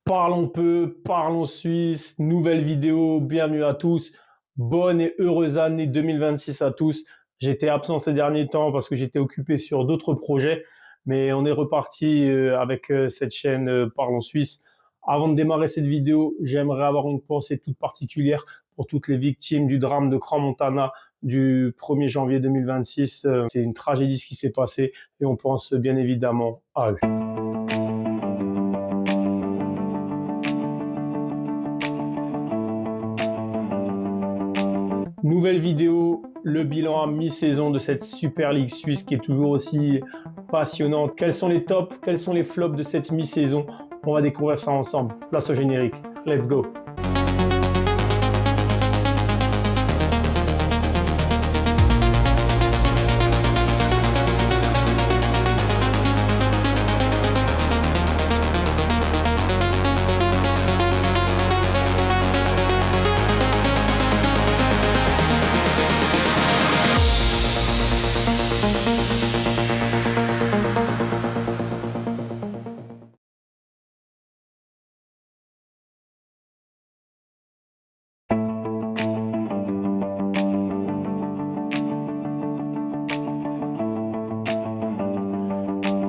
Parlons peu, parlons Suisse, nouvelle vidéo, bienvenue à tous. Bonne et heureuse année 2026 à tous. J'étais absent ces derniers temps parce que j'étais occupé sur d'autres projets, mais on est reparti avec cette chaîne Parlons Suisse. Avant de démarrer cette vidéo, j'aimerais avoir une pensée toute particulière pour toutes les victimes du drame de Crans-Montana du 1er janvier 2026. C'est une tragédie ce qui s'est passé et on pense bien évidemment à eux. Nouvelle vidéo, le bilan à mi-saison de cette Super League suisse qui est toujours aussi passionnante. Quels sont les tops, quels sont les flops de cette mi-saison? On va découvrir ça ensemble. Place au générique. Let's go!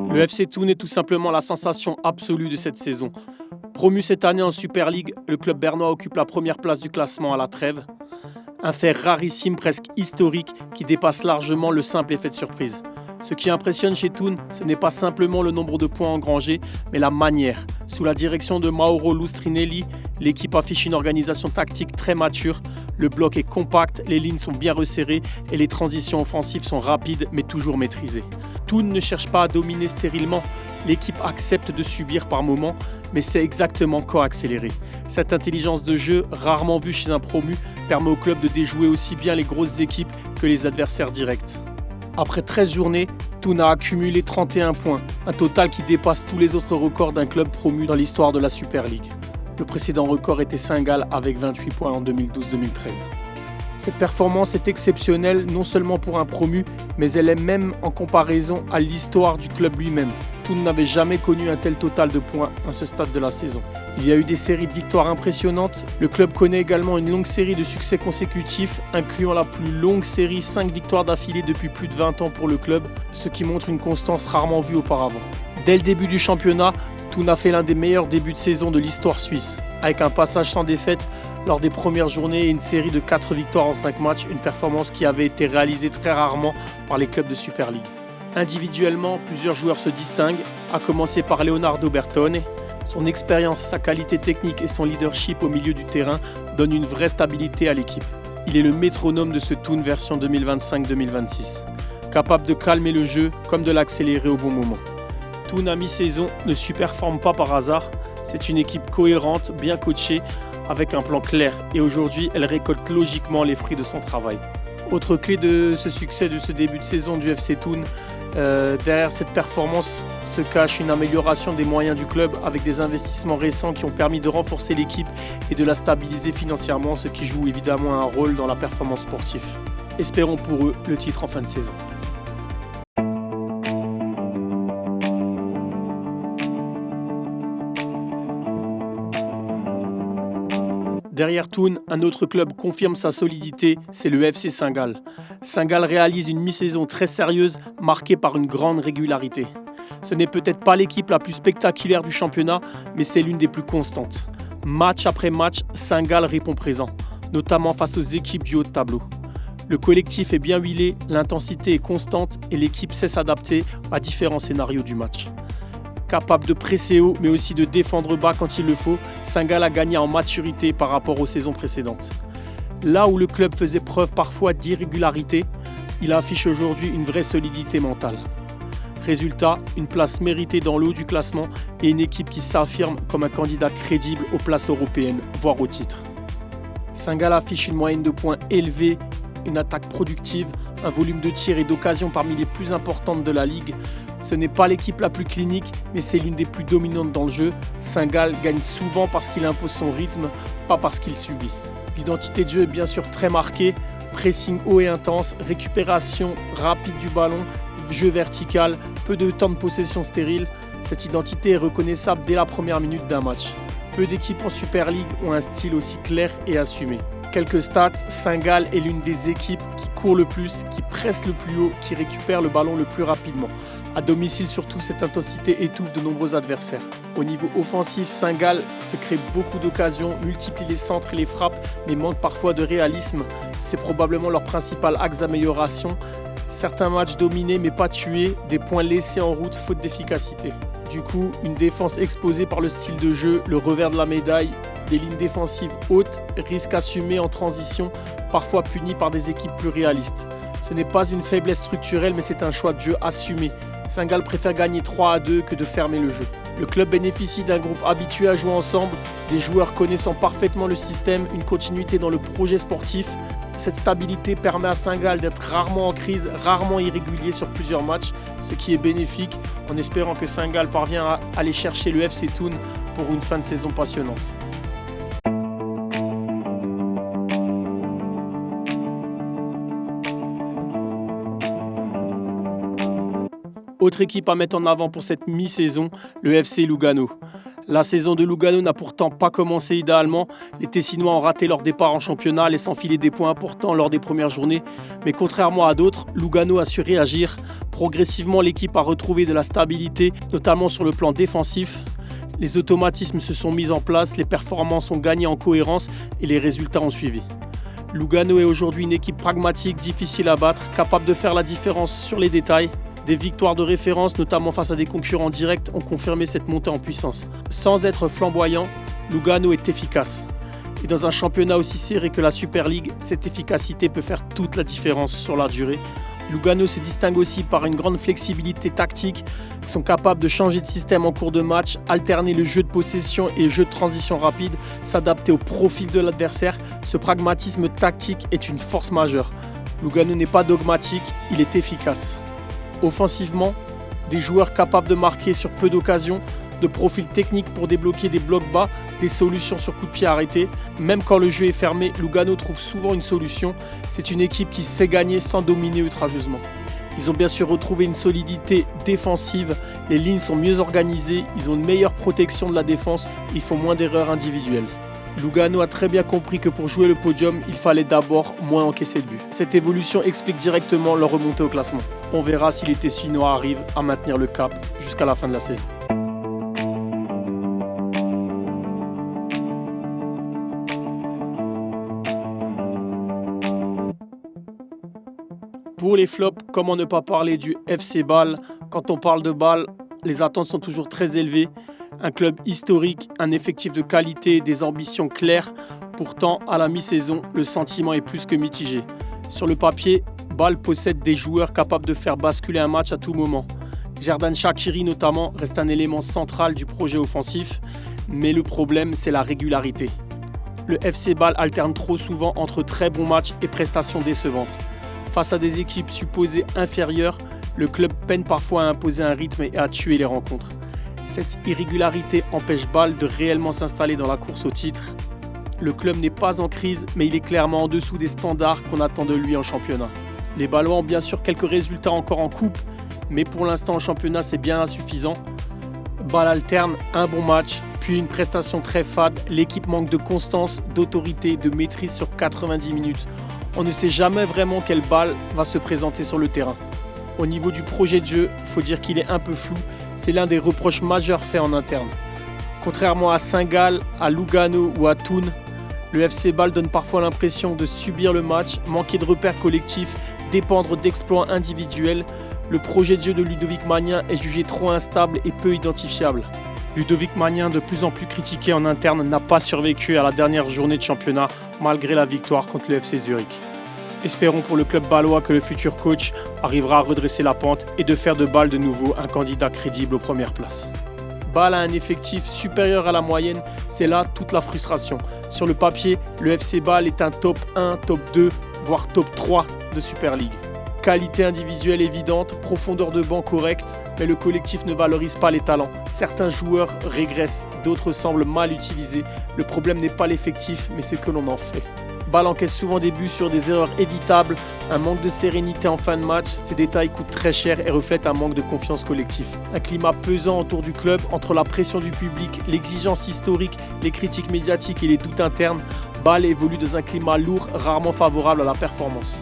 Le FC Thun est tout simplement la sensation absolue de cette saison. Promu cette année en Super League, le club bernois occupe la première place du classement à la trêve. Un fait rarissime, presque historique, qui dépasse largement le simple effet de surprise. Ce qui impressionne chez Thun, ce n'est pas simplement le nombre de points engrangés, mais la manière. Sous la direction de Mauro Lustrinelli, l'équipe affiche une organisation tactique très mature. Le bloc est compact, les lignes sont bien resserrées et les transitions offensives sont rapides mais toujours maîtrisées. Thun ne cherche pas à dominer stérilement. L'équipe accepte de subir par moments, mais sait exactement quand accélérer. Cette intelligence de jeu, rarement vue chez un promu, permet au club de déjouer aussi bien les grosses équipes que les adversaires directs. Après 13 journées, Thun a accumulé 31 points, un total qui dépasse tous les autres records d'un club promu dans l'histoire de la Super League. Le précédent record était Saint-Gall avec 28 points en 2012-2013. Cette performance est exceptionnelle non seulement pour un promu, mais elle est même en comparaison à l'histoire du club lui-même. Thun n'avait jamais connu un tel total de points à ce stade de la saison. Il y a eu des séries de victoires impressionnantes. Le club connaît également une longue série de succès consécutifs, incluant la plus longue série 5 victoires d'affilée depuis plus de 20 ans pour le club, ce qui montre une constance rarement vue auparavant. Dès le début du championnat, Thun a fait l'un des meilleurs débuts de saison de l'histoire suisse, avec un passage sans défaite lors des premières journées et une série de 4 victoires en 5 matchs, une performance qui avait été réalisée très rarement par les clubs de Super League. Individuellement, plusieurs joueurs se distinguent, à commencer par Leonardo Bertone. Son expérience, sa qualité technique et son leadership au milieu du terrain donnent une vraie stabilité à l'équipe. Il est le métronome de ce Thun version 2025-2026, capable de calmer le jeu comme de l'accélérer au bon moment. Thun à mi-saison ne surperforme pas par hasard, c'est une équipe cohérente, bien coachée, avec un plan clair et aujourd'hui elle récolte logiquement les fruits de son travail. Autre clé de ce succès de ce début de saison du FC Thun, derrière cette performance se cache une amélioration des moyens du club avec des investissements récents qui ont permis de renforcer l'équipe et de la stabiliser financièrement, ce qui joue évidemment un rôle dans la performance sportive. Espérons pour eux le titre en fin de saison. Derrière Thun, un autre club confirme sa solidité, c'est le FC Saint-Gall. Saint-Gall réalise une mi-saison très sérieuse, marquée par une grande régularité. Ce n'est peut-être pas l'équipe la plus spectaculaire du championnat, mais c'est l'une des plus constantes. Match après match, Saint-Gall répond présent, notamment face aux équipes du haut de tableau. Le collectif est bien huilé, l'intensité est constante et l'équipe sait s'adapter à différents scénarios du match. Capable de presser haut, mais aussi de défendre bas quand il le faut, Saint-Gall a gagné en maturité par rapport aux saisons précédentes. Là où le club faisait preuve parfois d'irrégularité, il affiche aujourd'hui une vraie solidité mentale. Résultat, une place méritée dans le haut du classement et une équipe qui s'affirme comme un candidat crédible aux places européennes, voire au titre. Saint-Gall affiche une moyenne de points élevée, une attaque productive, un volume de tirs et d'occasions parmi les plus importantes de la Ligue. Ce n'est pas l'équipe la plus clinique, mais c'est l'une des plus dominantes dans le jeu. Saint-Gall gagne souvent parce qu'il impose son rythme, pas parce qu'il subit. L'identité de jeu est bien sûr très marquée, pressing haut et intense, récupération rapide du ballon, jeu vertical, peu de temps de possession stérile. Cette identité est reconnaissable dès la première minute d'un match. Peu d'équipes en Super League ont un style aussi clair et assumé. Quelques stats, Saint-Gall est l'une des équipes qui court le plus, qui presse le plus haut, qui récupère le ballon le plus rapidement. À domicile surtout, cette intensité étouffe de nombreux adversaires. Au niveau offensif, Saint-Gall se crée beaucoup d'occasions, multiplie les centres et les frappes, mais manque parfois de réalisme. C'est probablement leur principal axe d'amélioration. Certains matchs dominés mais pas tués, des points laissés en route faute d'efficacité. Du coup, une défense exposée par le style de jeu, le revers de la médaille, des lignes défensives hautes, risques assumés en transition, parfois punis par des équipes plus réalistes. Ce n'est pas une faiblesse structurelle, mais c'est un choix de jeu assumé. Saint-Gall préfère gagner 3-2 que de fermer le jeu. Le club bénéficie d'un groupe habitué à jouer ensemble, des joueurs connaissant parfaitement le système, une continuité dans le projet sportif. Cette stabilité permet à Saint-Gall d'être rarement en crise, rarement irrégulier sur plusieurs matchs, ce qui est bénéfique, en espérant que Saint-Gall parvient à aller chercher le FC Thun pour une fin de saison passionnante. Autre équipe à mettre en avant pour cette mi-saison, le FC Lugano. La saison de Lugano n'a pourtant pas commencé idéalement. Les Tessinois ont raté leur départ en championnat, laissant filer des points importants lors des premières journées. Mais contrairement à d'autres, Lugano a su réagir. Progressivement, l'équipe a retrouvé de la stabilité, notamment sur le plan défensif. Les automatismes se sont mis en place, les performances ont gagné en cohérence et les résultats ont suivi. Lugano est aujourd'hui une équipe pragmatique, difficile à battre, capable de faire la différence sur les détails. Des victoires de référence, notamment face à des concurrents directs, ont confirmé cette montée en puissance. Sans être flamboyant, Lugano est efficace. Et dans un championnat aussi serré que la Super League, cette efficacité peut faire toute la différence sur la durée. Lugano se distingue aussi par une grande flexibilité tactique. Ils sont capables de changer de système en cours de match, alterner le jeu de possession et le jeu de transition rapide, s'adapter au profil de l'adversaire. Ce pragmatisme tactique est une force majeure. Lugano n'est pas dogmatique, il est efficace. Offensivement, des joueurs capables de marquer sur peu d'occasions, de profils techniques pour débloquer des blocs bas, des solutions sur coup de pied arrêté. Même quand le jeu est fermé, Lugano trouve souvent une solution. C'est une équipe qui sait gagner sans dominer outrageusement. Ils ont bien sûr retrouvé une solidité défensive, les lignes sont mieux organisées, ils ont une meilleure protection de la défense, ils font moins d'erreurs individuelles. Lugano a très bien compris que pour jouer le podium, il fallait d'abord moins encaisser de buts. Cette évolution explique directement leur remontée au classement. On verra si les Tessinois arrivent à maintenir le cap jusqu'à la fin de la saison. Pour les flops, comment ne pas parler du FC Bâle? Quand on parle de Bâle, les attentes sont toujours très élevées. Un club historique, un effectif de qualité, des ambitions claires. Pourtant, à la mi-saison, le sentiment est plus que mitigé. Sur le papier, Bâle possède des joueurs capables de faire basculer un match à tout moment. Xherdan Shaqiri notamment reste un élément central du projet offensif, mais le problème c'est la régularité. Le FC Bâle alterne trop souvent entre très bons matchs et prestations décevantes. Face à des équipes supposées inférieures, le club peine parfois à imposer un rythme et à tuer les rencontres. Cette irrégularité empêche Bâle de réellement s'installer dans la course au titre. Le club n'est pas en crise, mais il est clairement en dessous des standards qu'on attend de lui en championnat. Les Bâlois ont bien sûr quelques résultats encore en coupe, mais pour l'instant en championnat c'est bien insuffisant. Bâle alterne un bon match, puis une prestation très fade. L'équipe manque de constance, d'autorité, de maîtrise sur 90 minutes. On ne sait jamais vraiment quel Bâle va se présenter sur le terrain. Au niveau du projet de jeu, il faut dire qu'il est un peu flou. C'est l'un des reproches majeurs faits en interne. Contrairement à Saint-Gall, à Lugano ou à Thun, le FC Bâle donne parfois l'impression de subir le match, manquer de repères collectifs, dépendre d'exploits individuels. Le projet de jeu de Ludovic Magnin est jugé trop instable et peu identifiable. Ludovic Magnin, de plus en plus critiqué en interne, n'a pas survécu à la dernière journée de championnat malgré la victoire contre le FC Zurich. Espérons pour le club bâlois que le futur coach arrivera à redresser la pente et de faire de Bâle de nouveau un candidat crédible aux premières places. Bâle a un effectif supérieur à la moyenne, c'est là toute la frustration. Sur le papier, le FC Bâle est un top 1, top 2, voire top 3 de Super League. Qualité individuelle évidente, profondeur de banc correcte, mais le collectif ne valorise pas les talents. Certains joueurs régressent, d'autres semblent mal utilisés. Le problème n'est pas l'effectif, mais ce que l'on en fait. Bâle encaisse souvent des buts sur des erreurs évitables, un manque de sérénité en fin de match. Ces détails coûtent très cher et reflètent un manque de confiance collective. Un climat pesant autour du club, entre la pression du public, l'exigence historique, les critiques médiatiques et les doutes internes. Bâle évolue dans un climat lourd, rarement favorable à la performance.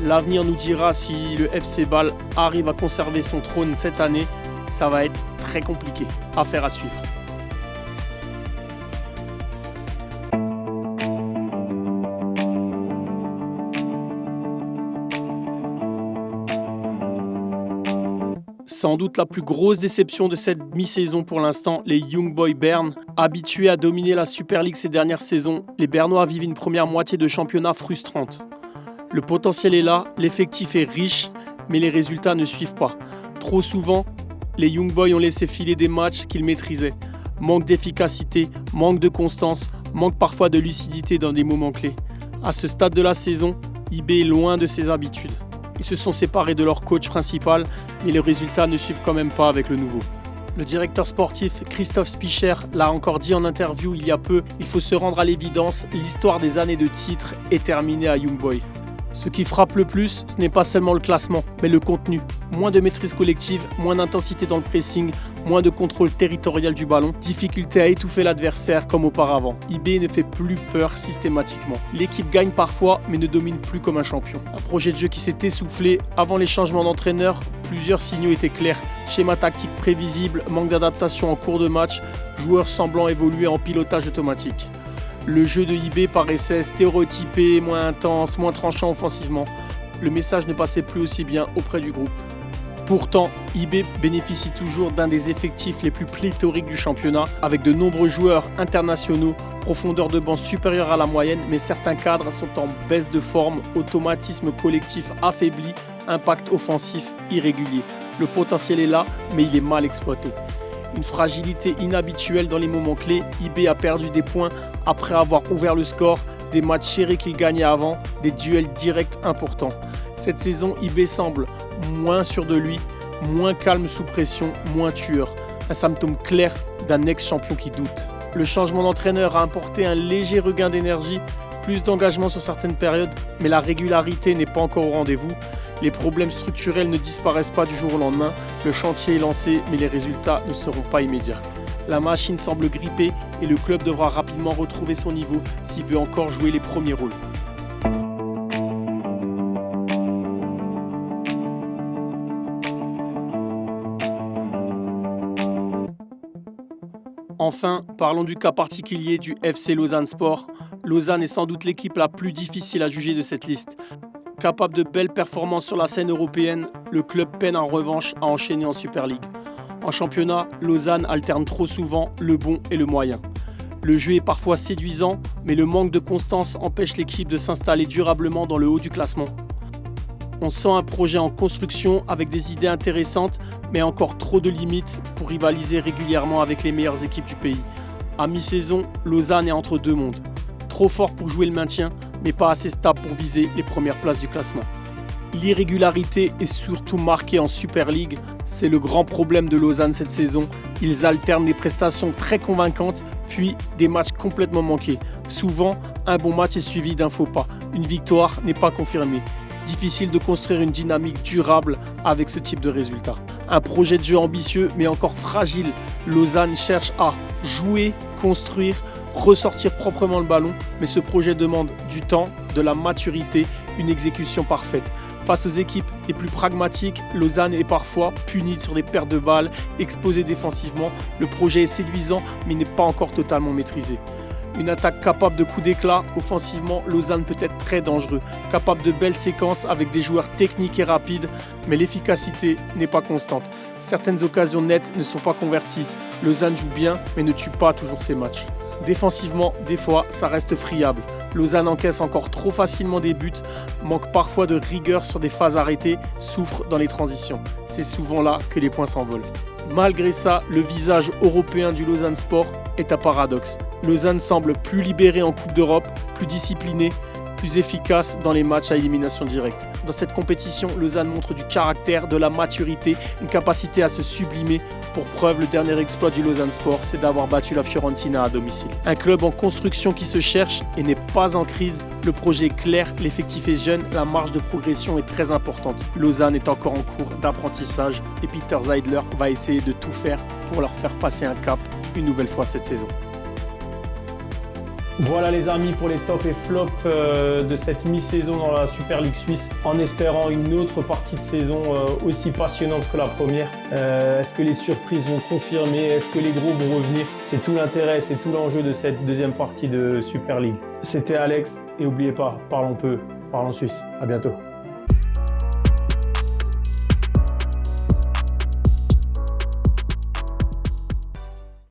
L'avenir nous dira si le FC Bâle arrive à conserver son trône cette année. Ça va être très compliqué. Affaire à suivre. Sans doute la plus grosse déception de cette mi-saison pour l'instant, les Young Boys Bern. Habitués à dominer la Super League ces dernières saisons, les Bernois vivent une première moitié de championnat frustrante. Le potentiel est là, l'effectif est riche, mais les résultats ne suivent pas. Trop souvent, les Young Boys ont laissé filer des matchs qu'ils maîtrisaient. Manque d'efficacité, manque de constance, manque parfois de lucidité dans des moments clés. À ce stade de la saison, IB est loin de ses habitudes. Ils se sont séparés de leur coach principal, mais les résultats ne suivent quand même pas avec le nouveau. Le directeur sportif Christophe Spicher l'a encore dit en interview il y a peu, il faut se rendre à l'évidence, l'histoire des années de titres est terminée à Young Boys. Ce qui frappe le plus, ce n'est pas seulement le classement, mais le contenu. Moins de maîtrise collective, moins d'intensité dans le pressing, moins de contrôle territorial du ballon, difficulté à étouffer l'adversaire comme auparavant. IB ne fait plus peur systématiquement. L'équipe gagne parfois, mais ne domine plus comme un champion. Un projet de jeu qui s'est essoufflé. Avant les changements d'entraîneur, plusieurs signaux étaient clairs. Schéma tactique prévisible, manque d'adaptation en cours de match, joueurs semblant évoluer en pilotage automatique. Le jeu de IB paraissait stéréotypé, moins intense, moins tranchant offensivement. Le message ne passait plus aussi bien auprès du groupe. Pourtant, IB bénéficie toujours d'un des effectifs les plus pléthoriques du championnat, avec de nombreux joueurs internationaux, profondeur de banc supérieure à la moyenne, mais certains cadres sont en baisse de forme, automatisme collectif affaibli, impact offensif irrégulier. Le potentiel est là, mais il est mal exploité. Une fragilité inhabituelle dans les moments clés, IB a perdu des points après avoir ouvert le score, des matchs serrés qu'il gagnait avant, des duels directs importants. Cette saison, IB semble moins sûr de lui, moins calme sous pression, moins tueur. Un symptôme clair d'un ex-champion qui doute. Le changement d'entraîneur a apporté un léger regain d'énergie, plus d'engagement sur certaines périodes, mais la régularité n'est pas encore au rendez-vous. Les problèmes structurels ne disparaissent pas du jour au lendemain. Le chantier est lancé, mais les résultats ne seront pas immédiats. La machine semble grippée et le club devra rapidement retrouver son niveau s'il veut encore jouer les premiers rôles. Enfin, parlons du cas particulier du FC Lausanne Sport. Lausanne est sans doute l'équipe la plus difficile à juger de cette liste. Capable de belles performances sur la scène européenne, le club peine en revanche à enchaîner en Super League. En championnat, Lausanne alterne trop souvent le bon et le moyen. Le jeu est parfois séduisant, mais le manque de constance empêche l'équipe de s'installer durablement dans le haut du classement. On sent un projet en construction avec des idées intéressantes, mais encore trop de limites pour rivaliser régulièrement avec les meilleures équipes du pays. À mi-saison, Lausanne est entre deux mondes. Trop fort pour jouer le maintien, mais pas assez stable pour viser les premières places du classement. L'irrégularité est surtout marquée en Super League. C'est le grand problème de Lausanne cette saison. Ils alternent des prestations très convaincantes, puis des matchs complètement manqués. Souvent, un bon match est suivi d'un faux pas. Une victoire n'est pas confirmée. Difficile de construire une dynamique durable avec ce type de résultat. Un projet de jeu ambitieux, mais encore fragile. Lausanne cherche à jouer, construire, ressortir proprement le ballon, mais ce projet demande du temps, de la maturité, une exécution parfaite. Face aux équipes les plus pragmatiques, Lausanne est parfois punie sur des pertes de balles, exposée défensivement. Le projet est séduisant, mais n'est pas encore totalement maîtrisé. Une attaque capable de coups d'éclat, offensivement, Lausanne peut être très dangereux. Capable de belles séquences avec des joueurs techniques et rapides, mais l'efficacité n'est pas constante. Certaines occasions nettes ne sont pas converties. Lausanne joue bien, mais ne tue pas toujours ses matchs. Défensivement, des fois, ça reste friable. Lausanne encaisse encore trop facilement des buts, manque parfois de rigueur sur des phases arrêtées, souffre dans les transitions. C'est souvent là que les points s'envolent. Malgré ça, le visage européen du Lausanne Sport est un paradoxe. Lausanne semble plus libéré en Coupe d'Europe, plus discipliné, plus plus efficace dans les matchs à élimination directe. Dans cette compétition, Lausanne montre du caractère, de la maturité, une capacité à se sublimer. Pour preuve, le dernier exploit du Lausanne Sport, c'est d'avoir battu la Fiorentina à domicile. Un club en construction qui se cherche et n'est pas en crise. Le projet est clair, l'effectif est jeune, la marge de progression est très importante. Lausanne est encore en cours d'apprentissage et Peter Zeidler va essayer de tout faire pour leur faire passer un cap une nouvelle fois cette saison. Voilà les amis pour les tops et flops de cette mi-saison dans la Super League suisse, en espérant une autre partie de saison aussi passionnante que la première. Est-ce que les surprises vont confirmer? Est-ce que les gros vont revenir? C'est tout l'intérêt, c'est tout l'enjeu de cette deuxième partie de Super League. C'était Alex et n'oubliez pas, parlons peu, parlons suisse. À bientôt.